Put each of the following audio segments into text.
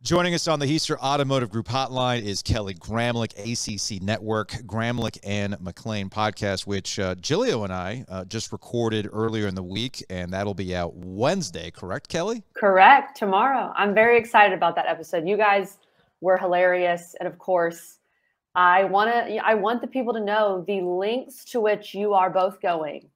Joining us on the Heister Automotive Group hotline is Kelly Gramlich, ACC Network, Gramlich and McLean podcast, which Gillio and I just recorded earlier in the week, and that'll be out Wednesday, correct, Kelly? Correct, tomorrow. I'm very excited about that episode. You guys were hilarious, and of course, I want the people to know the links to which you are both going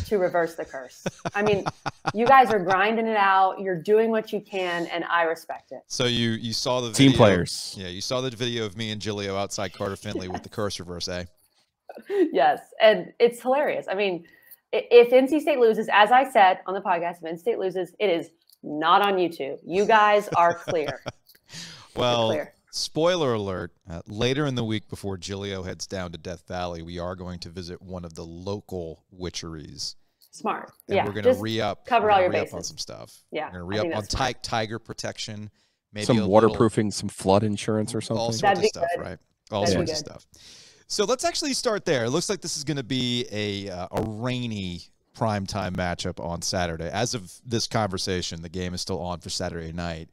to reverse the curse. I mean, you guys are grinding it out. You're doing what you can, and I respect it. So you saw the team video, players. Yeah, you saw the video of me and Gillio outside Carter Finley with the curse reverse, eh? Yes, and it's hilarious. I mean, if NC State loses, as I said on the podcast, if NC State loses, it is not on YouTube. You guys are clear. Well, clear. Spoiler alert, later in the week before Gillio heads down to Death Valley, we are going to visit one of the local witcheries. Smart. And yeah. We're going to re-up. Cover all your bases. On some stuff. Yeah. We're going to re-up on tiger protection. Maybe some waterproofing, some flood insurance or something. All sorts of stuff, good. right? All sorts of stuff. So let's actually start there. It looks like this is going to be a rainy primetime matchup on Saturday. As of this conversation, the game is still on for Saturday night.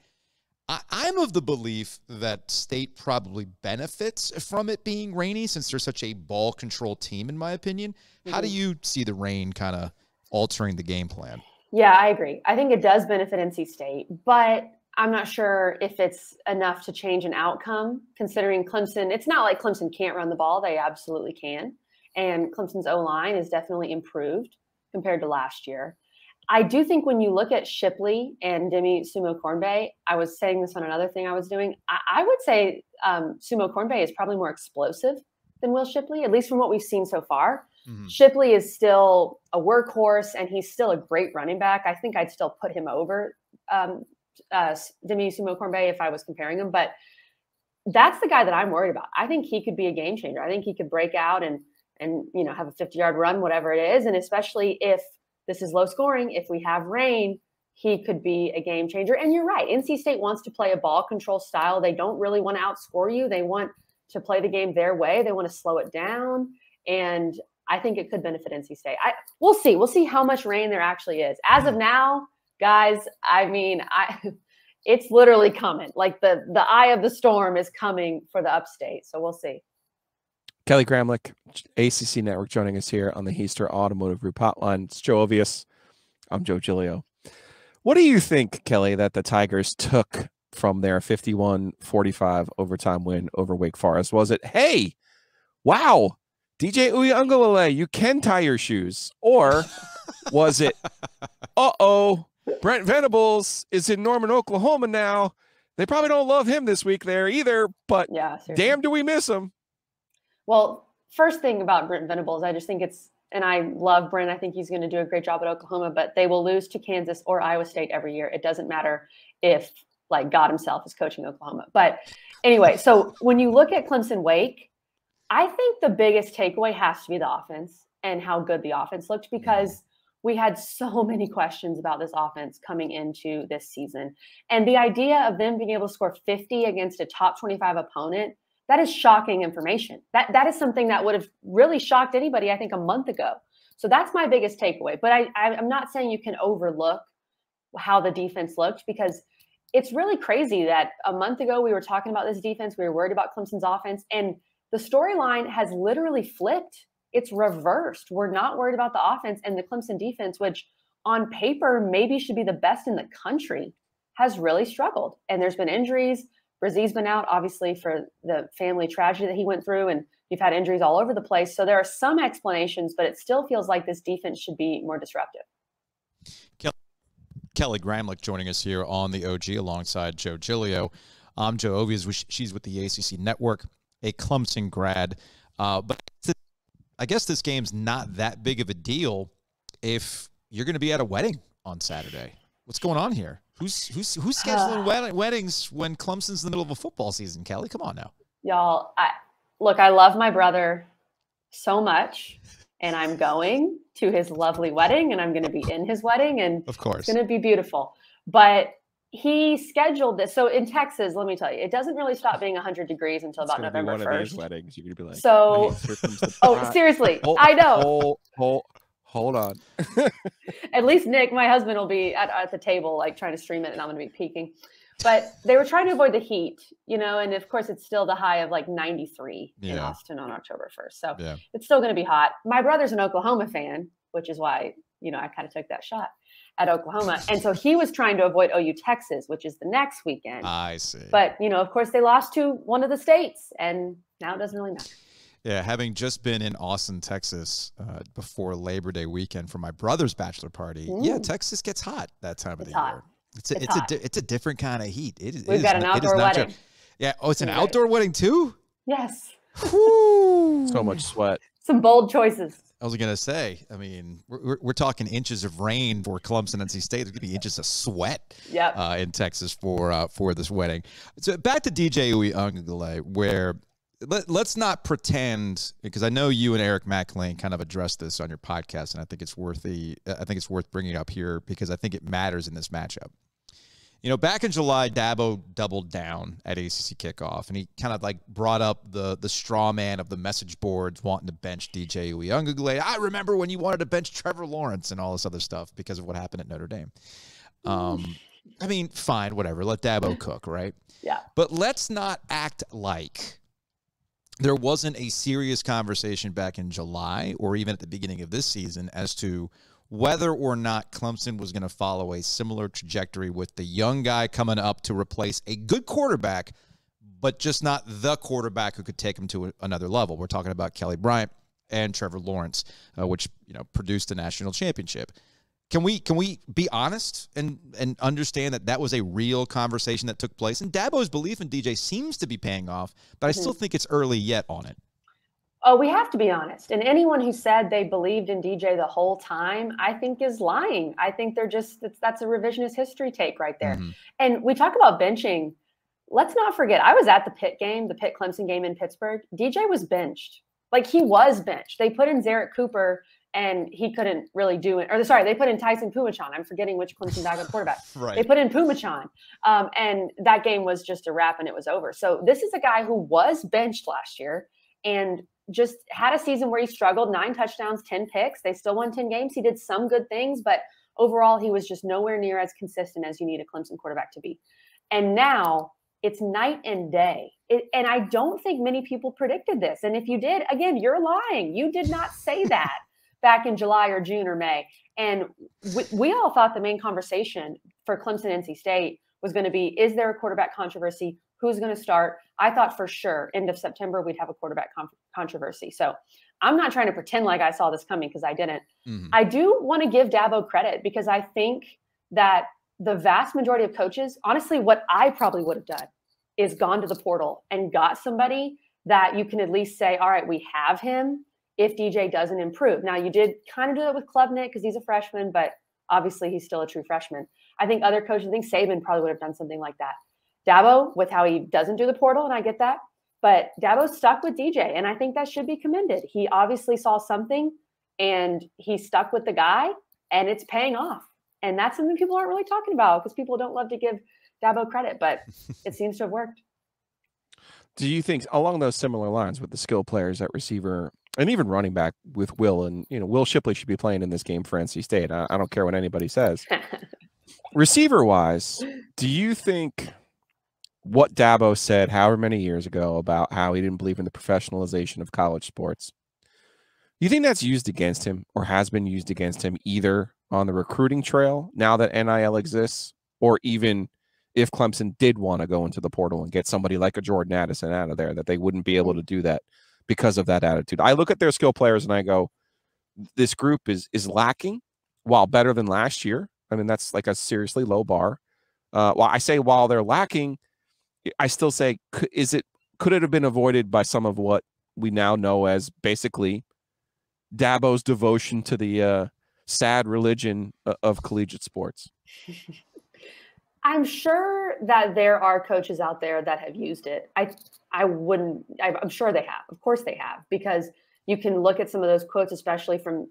I'm of the belief that State probably benefits from it being rainy since they're such a ball control team, in my opinion. How do you see the rain kind of altering the game plan? Yeah, I agree. I think it does benefit NC State, but I'm not sure if it's enough to change an outcome considering Clemson. It's not like Clemson can't run the ball. They absolutely can. And Clemson's O-line is definitely improved compared to last year. I do think when you look at Shipley and Demi Sumo Cornbay, I was saying this on another thing I was doing. I would say Sumo Cornbay is probably more explosive than Will Shipley, at least from what we've seen so far. Mm-hmm. Shipley is still a workhorse, and he's still a great running back. I think I'd still put him over Demi Sumo Cornbay if I was comparing them. But that's the guy that I'm worried about. I think he could be a game changer. I think he could break out and have a 50-yard run, whatever it is, and especially if this is low scoring. If we have rain, he could be a game changer. And you're right. NC State wants to play a ball control style. They don't really want to outscore you. They want to play the game their way. They want to slow it down. And I think it could benefit NC State. We'll see. We'll see how much rain there actually is. As of now, guys, I mean, it's literally coming. Like the eye of the storm is coming for the upstate. So we'll see. Kelly Gramlich, ACC Network, joining us here on the Heister Automotive Group hotline. It's Joe Ovius. I'm Joe Gillio. What do you think, Kelly, that the Tigers took from their 51-45 overtime win over Wake Forest? Was it, hey, wow, DJ Uiagalelei, you can tie your shoes? Or was it, uh-oh, Brent Venables is in Norman, Oklahoma now. They probably don't love him this week there either, but yeah, damn, do we miss him? Well, first thing about Brent Venables, I just think and I love Brent. I think he's going to do a great job at Oklahoma, but they will lose to Kansas or Iowa State every year. It doesn't matter if God himself is coaching Oklahoma. But anyway, so when you look at Clemson Wake, I think the biggest takeaway has to be the offense and how good the offense looked, because we had so many questions about this offense coming into this season. And the idea of them being able to score 50 against a top 25 opponent, that is shocking information. That is something that would have really shocked anybody, I think, a month ago. So that's my biggest takeaway. But I'm not saying you can overlook how the defense looked, because it's really crazy that a month ago we were talking about this defense. We were worried about Clemson's offense. And the storyline has literally flipped. It's reversed. We're not worried about the offense, and the Clemson defense, which on paper maybe should be the best in the country, has really struggled. And there's been injuries. Brazie's been out, obviously, for the family tragedy that he went through, and you've had injuries all over the place. So there are some explanations, but it still feels like this defense should be more disruptive. Kelly Gramlich joining us here on the OG alongside Joe Gillio. I'm Joe Ovius. She's with the ACC Network, a Clemson grad. But I guess this game's not that big of a deal if you're going to be at a wedding on Saturday. What's going on here? Who's scheduling weddings when Clemson's in the middle of a football season, Kelly? Come on now. Y'all, I love my brother so much, and I'm going to his lovely wedding, and I'm going to be in his wedding, and of course, it's going to be beautiful. But he scheduled this. So in Texas, let me tell you, it doesn't really stop being 100 degrees until about November 1st. One of these weddings, you're going to be like, so, seriously, I know. Hold on. At least Nick, my husband, will be at the table, like trying to stream it, and I'm going to be peeking. But they were trying to avoid the heat, and of course it's still the high of like 93 in Austin on October 1st. So it's still going to be hot. My brother's an Oklahoma fan, which is why, I kind of took that shot at Oklahoma. And so he was trying to avoid OU Texas, which is the next weekend. I see. But, of course they lost to one of the states, and now it doesn't really matter. Yeah, having just been in Austin, Texas before Labor Day weekend for my brother's bachelor party. Yeah, Texas gets hot that time of the year. It's a different kind of heat. We've got an outdoor wedding. Yeah. Oh, it's an outdoor wedding too? Yes. So much sweat. Some bold choices. I was going to say, I mean, we're talking inches of rain for Clemson, NC State. There's going to be inches of sweat in Texas for this wedding. So back to DJ Uiagalelei, where let's not pretend, because I know you and Eric McLean kind of addressed this on your podcast, and I think it's worth bringing up here because I think it matters in this matchup. Back in July, Dabo doubled down at ACC kickoff, and he kind of like brought up the straw man of the message boards wanting to bench DJ Uiagalelei. I remember when you wanted to bench Trevor Lawrence and all this other stuff because of what happened at Notre Dame. I mean, fine, whatever. Let Dabo cook, right? Yeah. But let's not act like there wasn't a serious conversation back in July or even at the beginning of this season as to whether or not Clemson was going to follow a similar trajectory with the young guy coming up to replace a good quarterback, but just not the quarterback who could take him to another level. We're talking about Kelly Bryant and Trevor Lawrence, which produced a national championship. Can we be honest and understand that was a real conversation that took place? And Dabo's belief in DJ seems to be paying off, but I still think it's early yet on it. Oh, we have to be honest. And anyone who said they believed in DJ the whole time, I think is lying. I think that's a revisionist history take right there. Mm-hmm. And we talk about benching. Let's not forget, I was at the Pitt Clemson game in Pittsburgh. DJ was benched. Like, he was benched. They put in Zarek Cooper and he couldn't really do it. Or sorry, they put in Tyson Pumachan. I'm forgetting which Clemson backup quarterback. Right. They put in Pumachan. And that game was just a wrap and it was over. So this is a guy who was benched last year and just had a season where he struggled, 9 touchdowns, 10 picks. They still won 10 games. He did some good things, but overall he was just nowhere near as consistent as you need a Clemson quarterback to be. And now it's night and day. And I don't think many people predicted this. And if you did, again, you're lying. You did not say that back in July or June or May. And we all thought the main conversation for Clemson NC State was going to be, is there a quarterback controversy? Who's going to start? I thought for sure end of September we'd have a quarterback controversy. So I'm not trying to pretend like I saw this coming because I didn't. Mm-hmm. I do want to give Dabo credit because I think that the vast majority of coaches, honestly, what I probably would have done is gone to the portal and got somebody that you can at least say, all right, we have him if DJ doesn't improve. Now, you did kind of do that with Klubnik because he's a freshman, but obviously he's still a true freshman. I think other coaches, I think Saban probably would have done something like that. Dabo, with how he doesn't do the portal, and I get that, but Dabo's stuck with DJ, and I think that should be commended. He obviously saw something, and he stuck with the guy, and it's paying off. And that's something people aren't really talking about because people don't love to give Dabo credit, but it seems to have worked. Do you think along those similar lines with the skill players at receiver and even running back with Will, and Will Shipley should be playing in this game for NC State. I don't care what anybody says. Receiver-wise, do you think what Dabo said however many years ago about how he didn't believe in the professionalization of college sports, you think that's used against him or has been used against him either on the recruiting trail now that NIL exists, or even if Clemson did want to go into the portal and get somebody like a Jordan Addison out of there, that they wouldn't be able to do that because of that attitude? I look at their skill players and I go, this group is lacking while better than last year. I mean, that's like a seriously low bar. While they're lacking, I still say, could it have been avoided by some of what we now know as basically Dabo's devotion to the sad religion of collegiate sports? I'm sure that there are coaches out there that have used it. I'm sure they have. Of course they have, because you can look at some of those quotes, especially from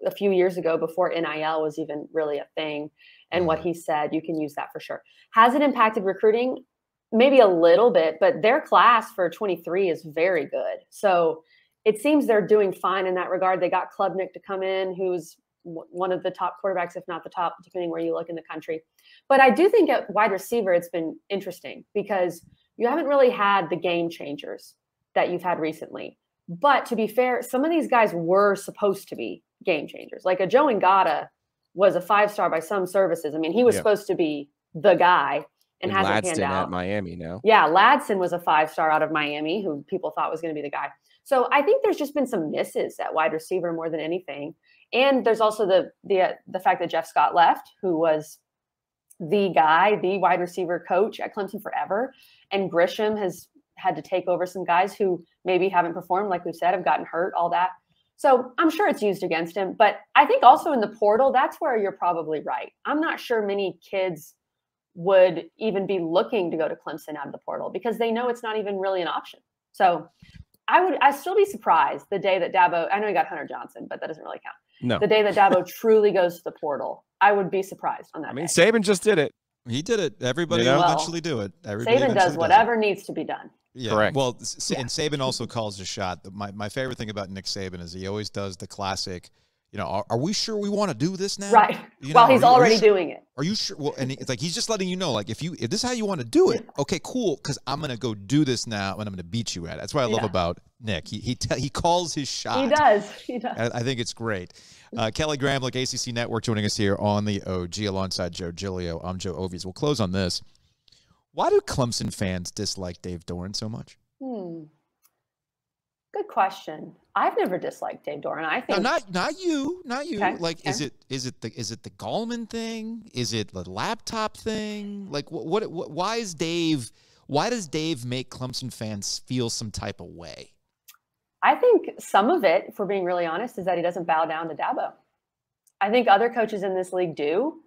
a few years ago before NIL was even really a thing, and what he said. You can use that for sure. Has it impacted recruiting? Maybe a little bit, but their class for 23 is very good. So it seems they're doing fine in that regard. They got Klubnik to come in, who's one of the top quarterbacks, if not the top, depending where you look in the country. But I do think at wide receiver, it's been interesting because you haven't really had the game changers that you've had recently. But to be fair, some of these guys were supposed to be game changers. Like a Joe Ngata was a 5-star by some services. I mean, he was supposed to be the guy and hasn't panned out. At Miami now. Yeah, Ladson was a 5-star out of Miami who people thought was going to be the guy. So I think there's just been some misses at wide receiver more than anything. And there's also the fact that Jeff Scott left, who was the guy, the wide receiver coach at Clemson forever. And Grisham has had to take over some guys who maybe haven't performed, like we've said, have gotten hurt, all that. So I'm sure it's used against him. But I think also in the portal, that's where you're probably right. I'm not sure many kids would even be looking to go to Clemson out of the portal because they know it's not even really an option. So I'd still be surprised the day that Dabo, I know you got Hunter Johnson, but that doesn't really count. No. The day that Dabo truly goes to the portal, I would be surprised on that day. Saban just did it. He did it. Everybody will eventually do it. Saban does whatever needs to be done. Yeah. Correct. Well, and Saban also calls a shot. My favorite thing about Nick Saban is he always does the classic, are we sure we want to do this now? Right. Well, he's already doing it. Are you sure? Well, and it's like he's just letting you know, like, if this is how you want to do it, okay, cool, because I'm going to go do this now and I'm going to beat you at it. That's what I love about Nick. He calls his shot. He does. He does. I think it's great. Kelly Gramlich, ACC Network, joining us here on the OG alongside Joe Gillio. I'm Joe Ovies. We'll close on this. Why do Clemson fans dislike Dave Doeren so much? Good question. I've never disliked Dave Doeren. I think not you. Okay. Like, is it the Gallman thing? Is it the laptop thing? Like, why does Dave make Clemson fans feel some type of way? I think some of it, if we're being really honest, is that he doesn't bow down to Dabo. I think other coaches in this league do.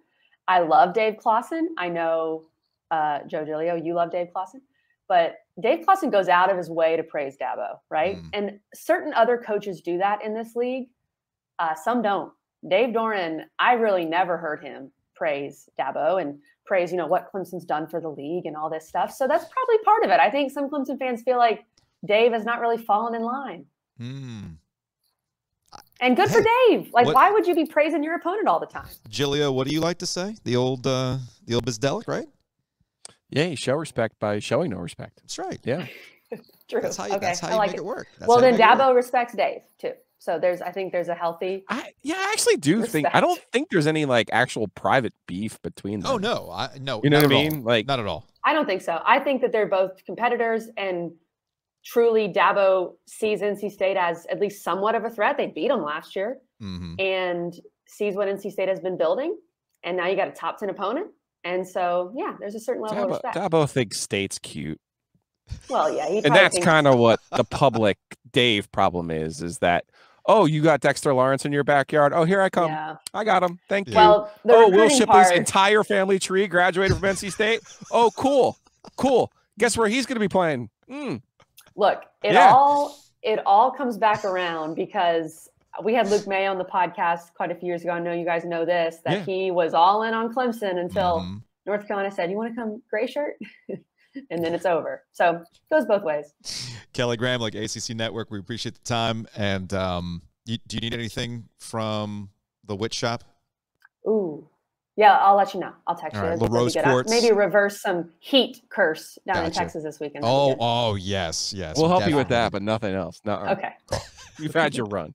I love Dave Clawson. I know, Joe Gillio, you love Dave Clawson. But Dave Clawson goes out of his way to praise Dabo, right? And certain other coaches do that in this league. Some don't. Dave Doeren, I really never heard him praise Dabo and praise, what Clemson's done for the league and all this stuff. So that's probably part of it. I think some Clemson fans feel like Dave has not really fallen in line. And good for Dave. Like, why would you be praising your opponent all the time? Gillio, what do you like to say? The old Bizdelic, right? Yeah, you show respect by showing no respect. That's right. Yeah. True. That's how you make it work. Well, then Dabo respects Dave too. So I think there's a healthy. I actually do think. I don't think there's any actual private beef between them. Oh no, no. You know what I mean? Like, not at all. I don't think so. I think that they're both competitors, and truly, Dabo sees NC State as at least somewhat of a threat. They beat them last year, and sees what NC State has been building, and now you got a top 10 opponent. And so, yeah, there's a certain level of respect. Dabo thinks State's cute. Well, yeah. And that's kind of what the public Dave problem is that, oh, you got Dexter Lawrence in your backyard. Oh, here I come. Yeah. I got him. Thank you. Well, Will Shipley's entire family tree graduated from NC State. Oh, cool. Cool. Guess where he's going to be playing? Look, it all comes back around because we had Luke May on the podcast quite a few years ago. I know you guys know this, that he was all in on Clemson until North Carolina said, you want to come gray shirt? And then it's over. So it goes both ways. Kelly Gramlich, ACC Network, we appreciate the time. And do you need anything from the Wit Shop? Ooh. Yeah, I'll let you know. I'll text you. Right. LaRose Quartz. Maybe reverse some heat curse down in Texas this weekend. Oh, yes. We'll help you with that, but nothing else. Okay. You've had your run.